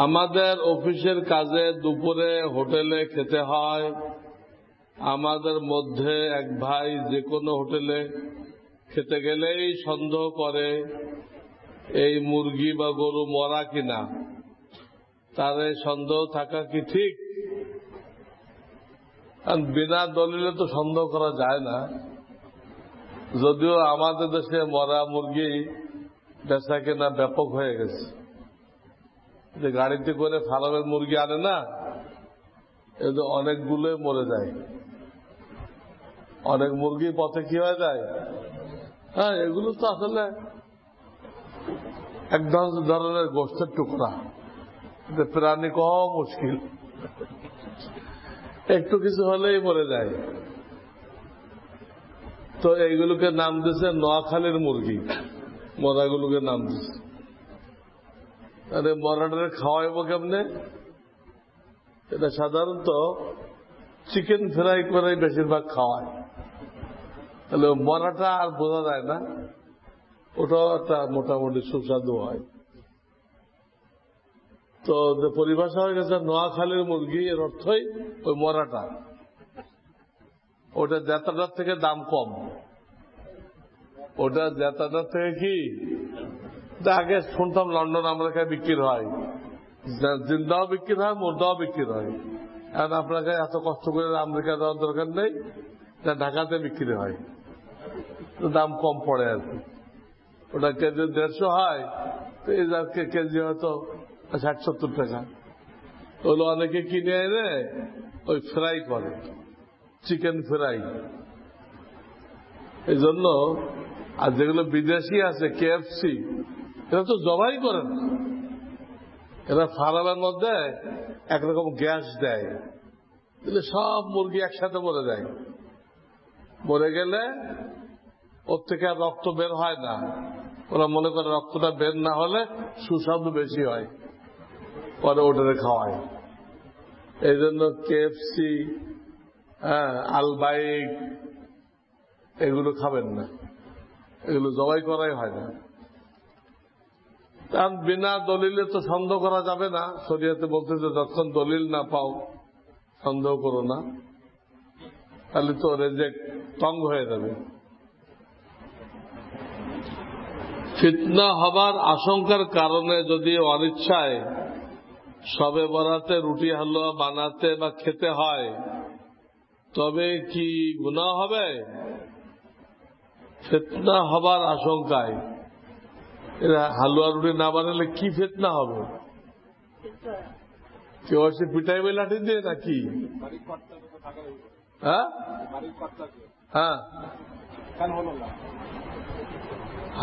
আমাদের অফিসের কাজে দুপুরে হোটেলে খেতে হয়। আমাদের মধ্যে এক ভাই যে কোনো হোটেলে খেতে গেলেই সন্দেহ করে এই মুরগি বা গরু মরা কিনা। তার এই সন্দেহ থাকা কি ঠিক? কারণ বিনা দলিলে তো সন্দেহ করা যায় না। যদিও আমাদের দেশে মরা মুরগি বেচা কেনা ব্যাপক হয়ে গেছে। যে গাড়িতে করে ফার্মের মুরগি আনে না, এদের অনেকগুলোই মরে যায়। অনেক মুরগি পথে কি হয়ে যায়? হ্যাঁ, এগুলো তো আসলে এক ধরনের গোষ্ঠের টুকরা, প্রাণী কম মুশকিল, একটু কিছু হলেই মরে যায়। তো এইগুলোকে নাম দিয়েছে নোয়াখালীর মুরগি, মরাগুলোকে নাম দিচ্ছে। আরে মরাটারে খাওয়াইব কেমনে? এটা সাধারণত চিকেন ফ্রাই করে বেশিরভাগ খাওয়ায়। তাহলে মরাটা আর বোঝা যায় না, ওটাও একটা মোটামুটি সুস্বাদু হয়। তো পরিভাষা হয়ে গেছে নোয়াখালীর মুরগি, এর অর্থই ওই মরাটা। ওটা জেতাটার থেকে দাম কম। ওটা জেতাটার থেকে কি আগে শুনতাম লন্ডন আমেরিকায় বিক্রি হয়, জিন্দাও বিক্রি হয়, মুর্দাও বিক্রি হয়। এখন আপনাকে এত কষ্ট করে আমেরিকা যাওয়ার দরকার নেই, ঢাকাতে বিক্রি হয়, দাম কম পড়ে আর কি। ওটা কেজি 150 হয়, তো এই কেজি হয়তো 60-70 টাকা। ওগুলো অনেকে কিনে এনে ওই ফ্রাই করে, চিকেন ফ্রাই। এই জন্য আর যেগুলো বিদেশি আছে KFC, এরা তো জবাই করে না। এরা ফার্মের মধ্যে একরকম গ্যাস দেয়, দিলে সব মুরগি একসাথে মরে যায়। মরে গেলে ওর থেকে আর রক্ত বের হয় না। ওরা মনে করে রক্তটা বের না হলে সুস্বাদু বেশি হয়, পরে ওটারে খাওয়ায়। এই জন্য KFC, আলবাইক এগুলো খাবেন না, এগুলো জবাই করাই হয় না। কারণ বিনা দলিলে তো সন্দেহ করা যাবে না। শরীয়তে বলতেছে যতক্ষণ দলিল না পাও সন্দেহ করো না, তাহলে তো রেজেক্ট তঙ্গ হয়ে যাবে। ফিতনা হবার আশঙ্কার কারণে যদি অনিচ্ছায় শবে বরাতে রুটি হালুয়া বানাতে বা খেতে হয়, তবে কি গুনাহ হবে? ফিতনা হবার আশঙ্কায় এরা হালুয়া রুটি না বানালে কি ফিতনা হবে? কেউ আসে পিটাইবে লাঠি দিয়ে নাকি? হ্যাঁ,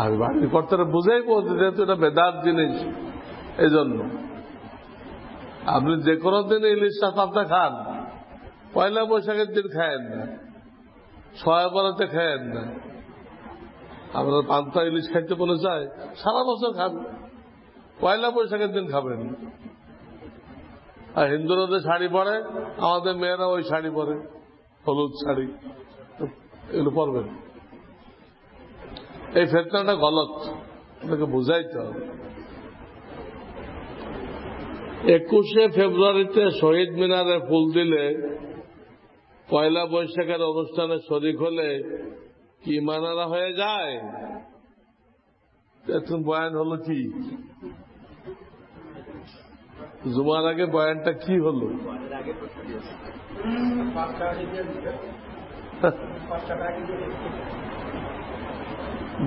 আর বাড়ির কর্তারা বুঝাই বলছে যেহেতু এটা বেদাত জিনিস। এই জন্য আপনি যে কোনো দিন ইলিশ মাছ আপনি খান, পয়লা বৈশাখের দিন খায়েন না, শবে বরাতে খায়েন না। আপনার পান্তা ইলিশ খাইতে মনে চায়, সারা বছর খান, পয়লা বৈশাখের দিন খাবেন। আর হিন্দুরা যে শাড়ি পরে, আমাদের মেয়েরা ওই শাড়ি পরে, হলুদ শাড়ি, এগুলো পরবেন। এই ফিতনাটা গলত, আপনাকে বুঝাইতে হবে। 21শে ফেব্রুয়ারিতে শহীদ মিনারে ফুল দিলে, পয়লা বৈশাখের অনুষ্ঠানে শরিক হলে কি মানারা হয়ে যায়? এখন বয়ান হলো কি? জুমার আগে বয়ানটা কি হলো?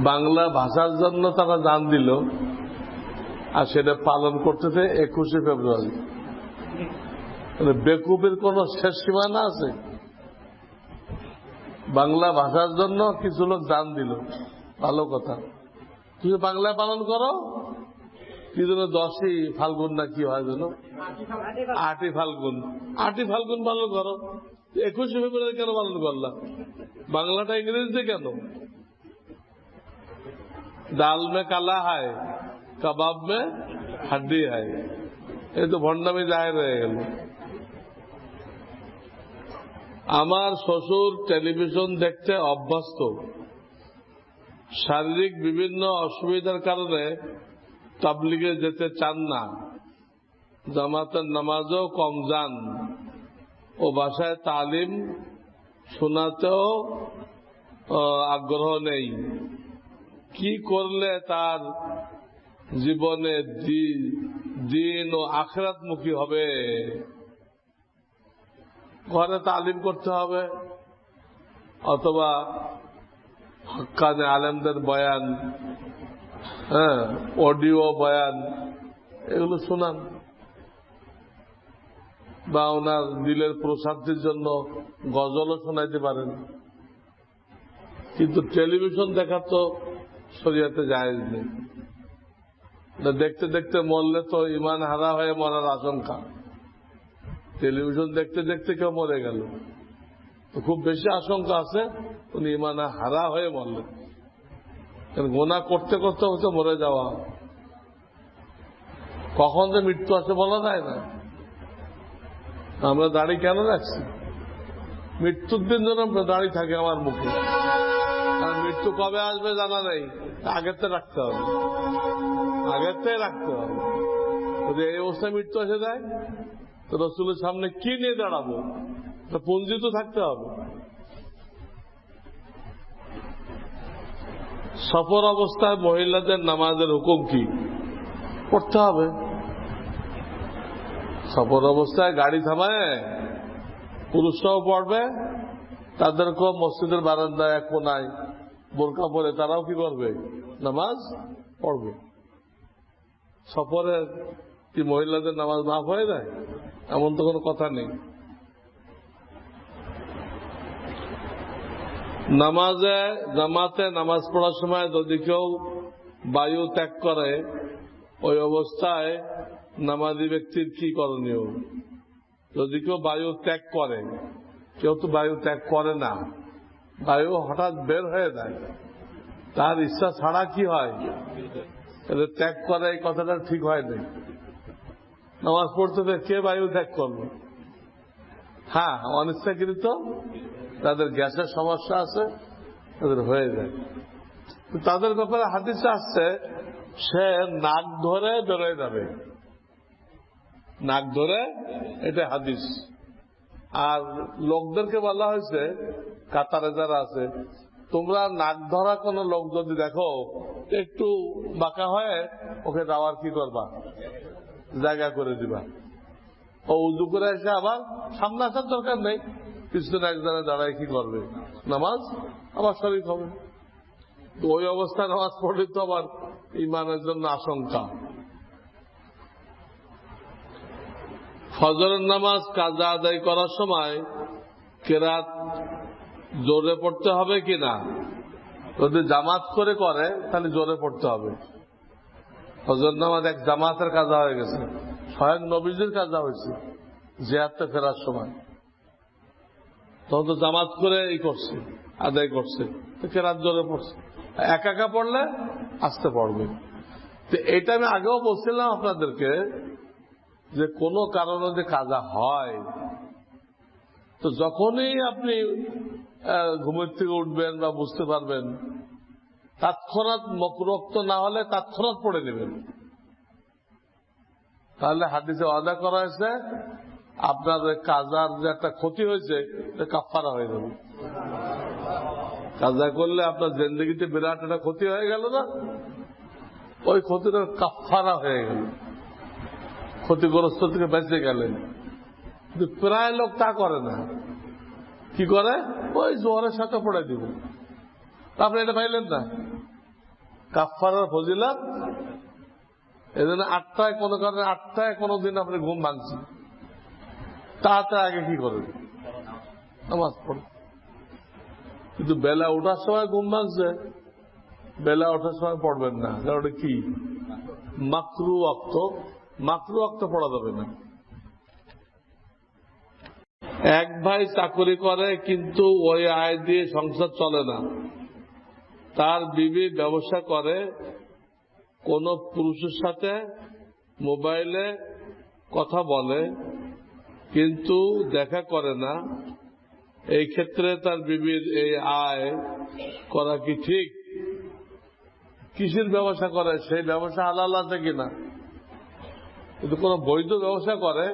বাংলা ভাষার জন্য তারা জান দিল, আর সেটা পালন করতেছে 21শে ফেব্রুয়ারি। মানে বেকুবের কোন শেষ সীমানা আছে? বাংলা ভাষার জন্য কিছু লোক দান দিল, ভালো কথা, তুমি বাংলা পালন করো। কি যেন 10ই ফাল্গুন না কি হয় যেন, 8ই ফাল্গুন, 8ই ফাল্গুন পালন করো। 21শে ফেব্রুয়ারি কেন পালন করলাম? বাংলাটা ইংরেজিতে কেন? দাল মে কালা হয়, কাবাব মে হাড্ডি হয়। এই তো ভণ্ডামি জাহের হয়ে গেল। আমার শ্বশুর টেলিভিশন দেখতে অভ্যস্ত, শারীরিক বিভিন্ন অসুবিধার কারণে তাবলিগে যেতে চান না। জামাতের নামাজও কম যান ও বাসায় তালিম শোনাতেও আগ্রহ নেই, কি করলে তার জীবনে দিন ও আখিরাতমুখী হবে? ঘরে তালিম করতে হবে, অথবা হক্কানে আলেমদের বয়ান, অডিও বয়ান, এগুলো শোনান, বা ওনার দিলের প্রশান্তির জন্য গজলও শোনাইতে পারেন। কিন্তু টেলিভিশন দেখা তো শরীয়তে জায়েজ নেই। দেখতে দেখতে মরলে তো ইমান হারা হয়ে মরার আশঙ্কা। টেলিভিশন দেখতে দেখতে কেউ মরে গেল, তো খুব বেশি আশঙ্কা আছে উনি ইমান হারা হয়ে মরলেন। গুনাহ করতে করতে হয়তো মরে যাওয়া, কখন যে মৃত্যু আছে বলা যায় না। আমরা দাড়ি কেন রাখছি? মৃত্যুর দিন যেন দাড়ি থাকে আমার মুখে, আর মৃত্যু কবে আসবে জানা নেই, আগের থেকে রাখতে হবে, আগের থেকে রাখতে হবে। যদি এই অবস্থায় মৃত্যু এসে যায় তো রসুলের সামনে কি নিয়ে দাঁড়াবো? পুঞ্জি তো থাকতে হবে। সফর অবস্থায় মহিলাদের নামাজের হুকুম কি? পড়তে হবে। সফর অবস্থায় গাড়ি থামায় পুরুষরাও পড়বে, তাদেরকেও মসজিদের বারান্দায় এক কোনায় বোরকা পরে তারাও কি করবে? নামাজ পড়বে। সফরে কি মহিলাদের নামাজ মাফ হয়ে যায়? এমন তো কোনো কথা নেই। জামাতে নামাজ পড়ার সময় যদি কেউ বায়ু ত্যাগ করে, ওই অবস্থায় নামাজি ব্যক্তির কি করণীয়? যদি কেউ বায়ু ত্যাগ করে, কেউ তো বায়ু ত্যাগ করে না, বায়ু হঠাৎ বের হয়ে যায়, তার ইচ্ছা ছাড়া কি হয়? ত্যাগ করে, এই কথাটা ঠিক হয়নি। নামাজ পড়তে কে বায়ু ত্যাগ করবে? হ্যাঁ, অনিচ্ছাকৃত তাদের গ্যাসের সমস্যা আছে, তাদের হয়ে যায়। তাদের ব্যাপারে হাদিসে আসছে সে নাক ধরে বেরোয় যাবে, নাক ধরে, এটা হাদিস। আর লোকদেরকে বলা হয়েছে, কাতারে যারা আছে, তোমরা নাক ধরা কোন লোক যদি দেখো একটু বাঁকা হয়ে ওকে যাওয়ার কি করবা? জায়গা করে দিবা। ও উজু করে এসে আবার সামনে আসার দরকার নেই, পিছনে একজনে দাঁড়ায় কি করবে? নামাজ আবার শরীক হবে। তো ওই অবস্থায় নামাজ পড়লে তো আবার ইমানের জন্য আশঙ্কা। ফজরের নামাজ কাজা আদায় করার সময় কেরাত জোরে পড়তে হবে কিনা? যদি জামাত করে তাহলে জোরে পড়তে হবে। ফজর নামাজ এক জামাতের কাজা হয়ে গেছে, স্বয়ং নবীজির কাজা হয়েছে জিয়ারতে ফেরার সময়। তখন তো জামাত করে করছে, আদায় করছে, তো কেরাত জোরে পড়ছে। একা একা পড়লে আস্তে পড়বে। তো এটা আমি আগেও বলছিলাম আপনাদেরকে, যে কোনো কারণে যে কাজা হয়, তো যখনই আপনি ঘুমের থেকে উঠবেন বা বুঝতে পারবেন, তৎক্ষণাৎ মকরুহ না হলে তৎক্ষণাৎ পড়ে নেবেন। তাহলে হাদিসে ওয়াদা করা হয়েছে আপনার কাজার যে একটা ক্ষতি হয়েছে কাফারা হয়ে যাবে। কাজা করলে আপনার জিন্দেগিতে বিরাট একটা ক্ষতি হয়ে গেল না, ওই ক্ষতিটা কাফারা হয়ে গেল, ক্ষতিগ্রস্ত থেকে বেঁচে গেলেন। কিন্তু প্রায় লোক তা করে না, কি করে? ওই জোহরের সাথে পড়ে দিব। আপনি এটা পাইলেন না কাফারার ফজিলত। এজন্য 8টায় কোনো কারণে 8টায় কোনোদিন আপনি ঘুম ভাঙছেন, তাতে আগে কি করেন? নামাজ পড়ে। কিন্তু বেলা ওঠার সময় ঘুম ভাঙছে, বেলা ওঠার সময় পড়বেন না, কারণ ওটা কি? মাকরু ওয়াক্ত, মাকরু ওয়াক্ত পড়া যাবে না। এক ভাই চাকরি করে কিন্তু ওই আয় দিয়ে সংসার চলে না, তার বিবি ব্যবসা করে, কোন পুরুষের সাথে মোবাইলে কথা বলে কিন্তু দেখা করে না, এই ক্ষেত্রে তার বিবির এই আয় করা কি ঠিক? কিসের ব্যবসা করে, সেই ব্যবসা হালাল আছে কিনা? কিন্তু কোন বৈধ ব্যবসা করে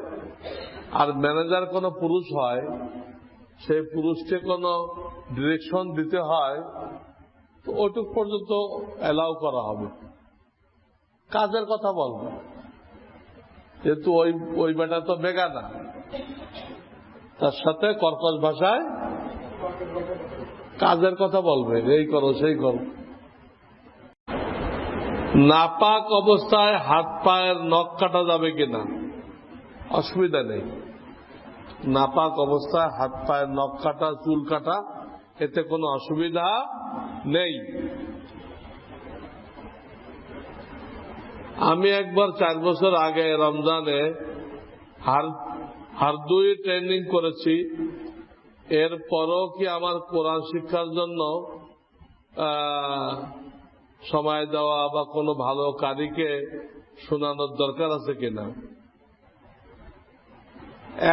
আর ম্যানেজার কোন পুরুষ হয়, সেই পুরুষকে কোন ডিরেকশন দিতে হয়, তো ওটুক পর্যন্ত অ্যালাউ করা হবে। কাজের কথা বলবো, যেহেতু ওই বেটা তো বেগা না, তার সাথে কর্কশ ভাষায় কাজের কথা বলবে, এই করো সেই করো। নাপাক অবস্থায় হাত পায়ের নখ কাটা যাবে কিনা? অসুবিধা নেই। নাপাক অবস্থায় হাত পায়ের নখ কাটা, চুল কাটা, এতে কোনো অসুবিধা নেই। আমি একবার 4 বছর আগে রমজানে হারদুই ট্রেনিং করেছি। এরপরও কি আমার কোরআন শিক্ষার জন্য সময় দেওয়া বা কোনো ভালো কারিকে শোনানোর দরকার আছে কিনা?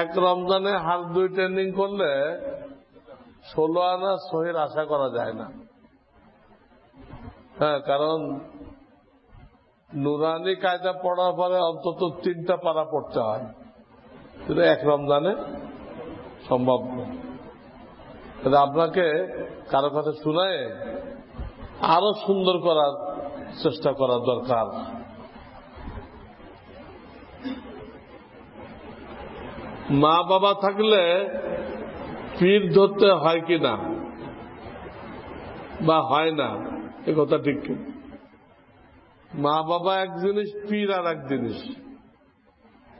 এক রমজানে হারদুই ট্রেনিং করলে 16 আনা সহির আশা করা যায় না। হ্যাঁ, কারণ নুরানি কায়দা পড়ার পরে অন্তত 3টা পারা পড়তে হয়, কিন্তু এক রমজানে সম্ভব না। আপনাকে কারো কথা শোনায় আরো সুন্দর করার চেষ্টা করা দরকার। মা বাবা থাকলে পীর ধরতে হয় কিনা বা হয় না, এ কথা ঠিক কিনা? মা বাবা এক জিনিস, পীর আর এক জিনিস।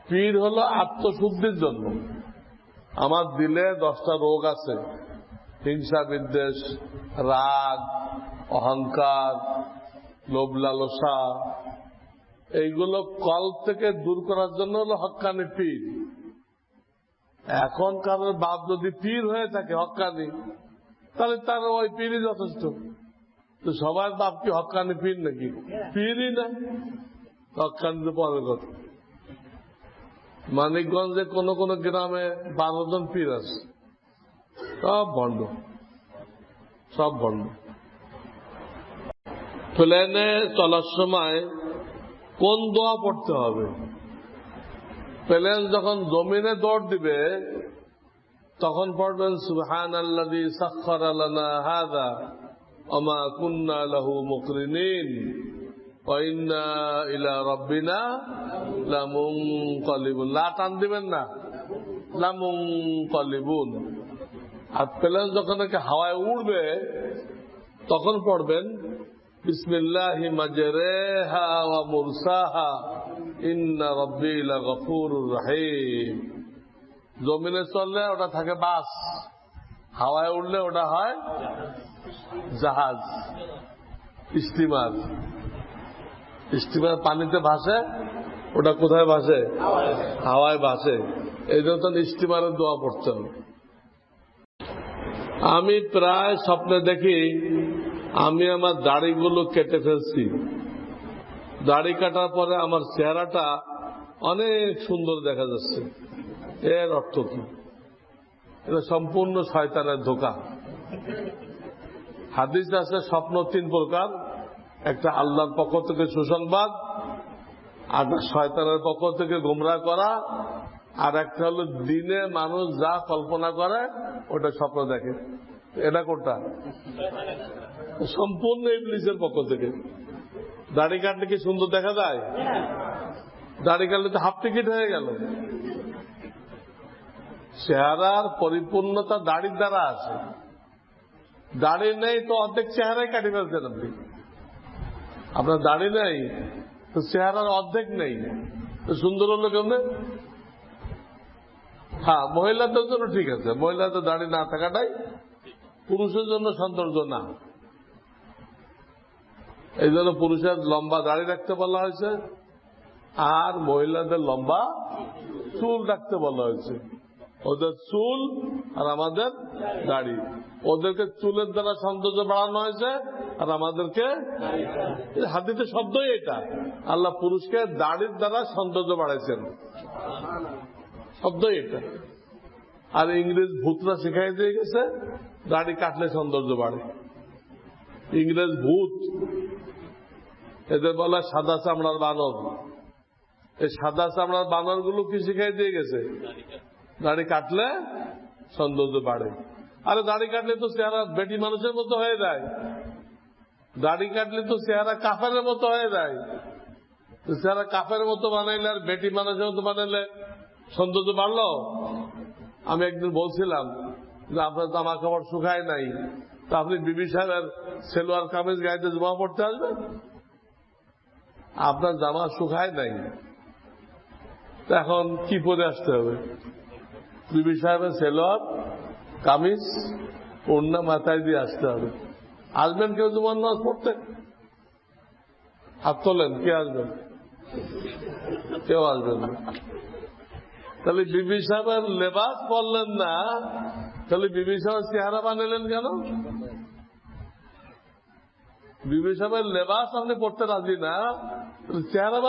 পীর হলো আত্মশুদ্ধির জন্য। আমার দিলে 10টা রোগ আছে, হিংসা, বিদ্বেষ, রাগ, অহংকার, লোভ লালসা, এইগুলো কল থেকে দূর করার জন্য হলো হক্কানি পীর। এখন কারোর বাপ যদি পীর হয়ে থাকে হক্কানি, তাহলে তার ওই পীরই যথেষ্ট। তো সবার বাপ কি হক্কানি পীর নাকি? পীরই না, হক্কানি তো পরের কথা। মানিকগঞ্জে কোন কোন গ্রামে 12 জন পীর আছে, সব ভণ্ড, সব ভণ্ড। প্লেনে চলার সময় কোন দোয়া পড়তে হবে? প্লেন যখন জমিনে দৌড় দিবে তখন পড়বেন সুবহানাল্লাযী সাখখারা লানা হাযা ওয়া মা কুন্না লাহু মুকরিনিন ওয়া ইন্না ইলা রাব্বিনা লামুনকালিবুন। লা টান দিবেন না, লামুনকালিবুন। আর প্লেন যখন হাওয়ায় উড়বে তখন পড়বেন বিসমিল্লাহি মাজরাহা ওয়া মুরসাহা ইন্না রাব্বী লাগফুরুর রহিম। জমিনে চললে ওটা থাকে বাস, হাওয়ায় উঠলে ওটা হয় জাহাজ, স্টিমার। স্টিমার পানিতে ভাসে, ওটা কোথায় ভাসে? হাওয়ায় ভাসে। এই জন্য স্টিমারের দোয়া পড়তে হবে। আমি প্রায় স্বপ্নে দেখি আমি আমার দাড়িগুলো কেটে ফেলছি। দাড়ি কাটার পরে আমার চেহারাটা অনেক সুন্দর দেখা যাচ্ছে। এর অর্থ কি? এটা সম্পূর্ণ শয়তানের ধোঁকা। হাদিস আছে স্বপ্ন 3 প্রকার, একটা আল্লাহর পক্ষ থেকে সুসংবাদ, আর শয়তানের পক্ষ থেকে গোমরাহ করা, আর একটা হলো দিনে মানুষ যা কল্পনা করে ওটা স্বপ্ন দেখে। এটা কোনটা? সম্পূর্ণ ইবলিসের পক্ষ থেকে। দাড়ি কাটলে কি সুন্দর দেখা যায়? দাড়ি কাটলে তো হাফ টিকিট হয়ে গেল। চেহারার পরিপূর্ণতা দাড়ির দ্বারা আসে। দাড়ি নেই তো অর্ধেক চেহারাই কাটি ফেলছেন আপনি। আপনার দাড়ি নেই তো চেহারার অর্ধেক নেই, তো সুন্দর হলো কেমনে? হ্যাঁ, মহিলাদের জন্য ঠিক আছে, মহিলাদের দাড়ি না থাকাটাই পুরুষের জন্য সৌন্দর্য না। এই জন্য পুরুষের লম্বা দাড়ি রাখতে বলা হয়েছে, আর মহিলাদের লম্বা চুল রাখতে বলা হয়েছে। ওদের চুল আর আমাদের দাড়ি। ওদেরকে চুলের দ্বারা সৌন্দর্য বাড়ানো হয়েছে, আর আমাদেরকে হাদিসের শব্দই এটা। আল্লাহ পুরুষকে দাড়ির দ্বারা সৌন্দর্য বাড়াইছেন, শব্দই এটা। আর ইংরেজ ভূতরা শিখাই দিয়ে গেছে দাড়ি কাটলে সৌন্দর্য বাড়ে। ইংরেজ ভূত, এদের বলা সাদা চামড়ার বানর। এই সাদা চামড়ার বানরগুলো কি শিখাই দিয়ে গেছে? দাড়ি কাটলে সৌন্দর্য বাড়ে। আরে দাড়ি কাটলে তো চেহারা বেটি মানুষের মতো হয়ে যায়, দাড়ি কাটলে তো চেহারা কাফেরের মতো হয়ে যায়। চেহারা কাফের মতো বানাইলে আর বেটি মানুষের মতো বানাইলে সৌন্দর্য বাড়লো? আমি একদিন বলছিলাম যে আপনার জামা কাপড় শুকায় নাই, তা আপনি বিবি সাহেবের সেলোয়ার কামিজ গাইতে জমা পড়তে আসবেন? আপনার জামা শুকায় নাই, এখন কি পরে আসতে হবে? বিবি সাহেবের সেলোয়ার কামিজ ওড়না মাথায় দিয়ে আসতে হবে। আসবেন কেউ জুমার নামাজ পড়তে? হাত তোলেন, কে আসবেন? কেউ আসবেন না। তাহলে বিবি সাহেবের লেবাস পরলেন না, তাহলে বিবি সাহেবের চেহারা বানালেন কেন? বিবি সাহেবের লেবাস আপনি পড়তে রাজি না, চেহারা